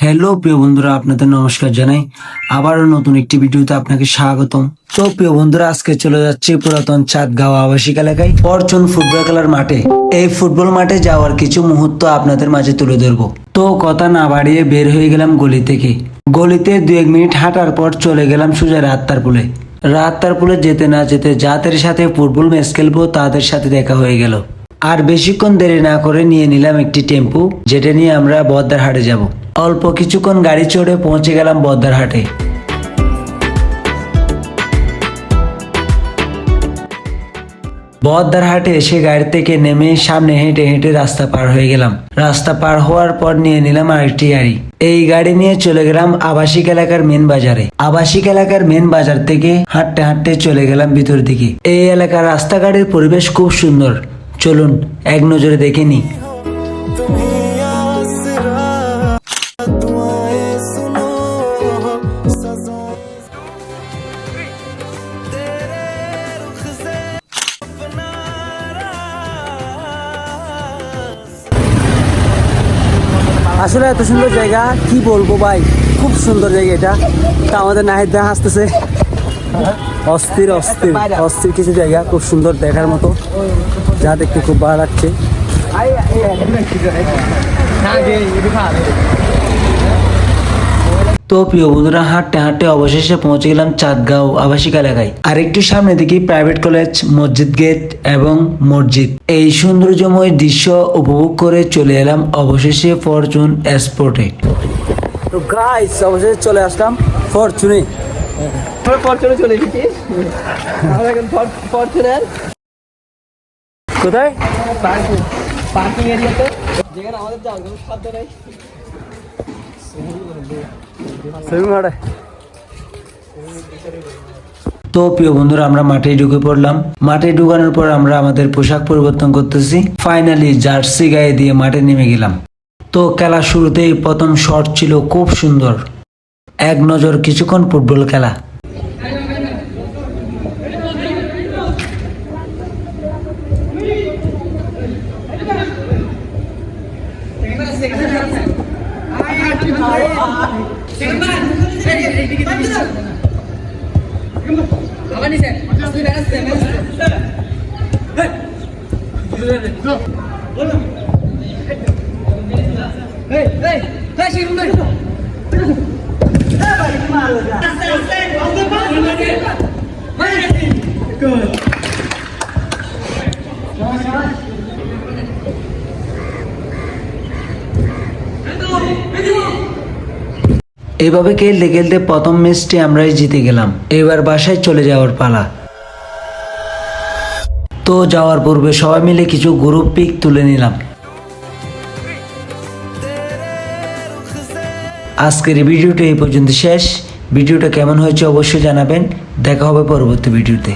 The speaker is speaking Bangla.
হ্যালো প্রিয় বন্ধুরা, আপনাদের নমস্কার জানাই। আবারও নতুন একটি ভিডিওতে আপনাকে স্বাগতম। তো প্রিয় বন্ধুরা, আজকে চলে যাচ্ছে পুরাতন চাঁদগাঁও আবাসিক এলাকায় ফরচুন ফুটবল খেলার মাঠে। এই ফুটবল মাঠে যাওয়ার কিছু মুহূর্ত আপনাদের মাঝে তুলে ধরবো। তো কথা না বাড়িয়ে বের হয়ে গেলাম গলি থেকে। গলিতে 2-1 মিনিট হাঁটার পর চলে গেলাম সোজা রাত্তার পুলে। রাত্তার পুলে যেতে না যেতে যাদের সাথে ফুটবল ম্যাচ খেলবো তাদের সাথে দেখা হয়ে গেল। আর বেশিক্ষণ দেরি না করে নিয়ে নিলাম একটি টেম্পু, যেটা নিয়ে আমরা বদ্দারহাটে যাব। অল্প কিছুক্ষণ গাড়ি চড়ে পৌঁছে গেলাম বদ্দারহাটে। বদ্দারহাটে এসে গাড়ি থেকে নেমে সামনে হেঁটে হেঁটে রাস্তা পার হয়ে গেলাম। রাস্তা পার হওয়ার পর নিয়ে নিলাম আরেকটি গাড়ি। এই গাড়ি নিয়ে চলে গেলাম আবাসিক এলাকার মেন বাজারে। আবাসিক এলাকার মেন বাজার থেকে হাঁটতে হাঁটতে চলে গেলাম ভিতর দিকে। এই এলাকার রাস্তাঘাটের পরিবেশ খুব সুন্দর। চলুন এক নজরে দেখে নিই। আসলে এত সুন্দর জায়গা কি বলবো ভাই, খুব সুন্দর জায়গা এটা। তা আমাদের নাহিদ ভাই হাসতেছে। অস্থির অস্থির অস্থির কিছু জায়গা, খুব সুন্দর দেখার মতো, যা দেখতে খুব ভালো লাগছে। তো প্রিয় বন্ধুরা, হাঁটতে হাঁটতে অবশেষে পৌঁছে গেলাম চাঁদগাঁও আবাসিক এলাকায়। আর একটু সামনে দেখি প্রাইভেট কলেজ, মসজিদ গেট এবং মসজিদ। এই সৌন্দর্যময় দৃশ্য উপভোগ করে চলে এলাম অবশেষে ফরচুন স্পোর্টে। তো গাইস, অবশেষে চলে আসলাম ফরচুনে। ফরচুনে চলে এসেছি আমরা এখন। ফরচুনের কোথায়? পার্কিং এরিয়াতে, যেখানে আমাদের যাওয়ার কোনো সাধ্য নেই। তো প্রিয় বন্ধুরা, আমরা মাঠে ঢুকে পড়লাম। মাঠে ঢুকানোর পর আমরা আমাদের পোশাক পরিবর্তন করতেছি। ফাইনালি জার্সি গায়ে দিয়ে মাঠে নেমে গেলাম। তো খেলা শুরুতেই প্রথম শট ছিল খুব সুন্দর। এক নজর কিছুক্ষণ ফুটবল খেলা। এভাবে খেলতে খেলতে প্রথম ম্যাচটি আমরাই জিতে গেলাম। এবার বাসায় চলে যাওয়ার পালা। তো যাওয়ার পূর্বে সবাই মিলে কিছু গ্রুপ পিক তুলে নিলাম। আজকের ভিডিওটা এই পর্যন্ত শেষ। ভিডিওটা কেমন হয়েছে অবশ্যই জানাবেন। দেখা হবে পরবর্তী ভিডিওতে।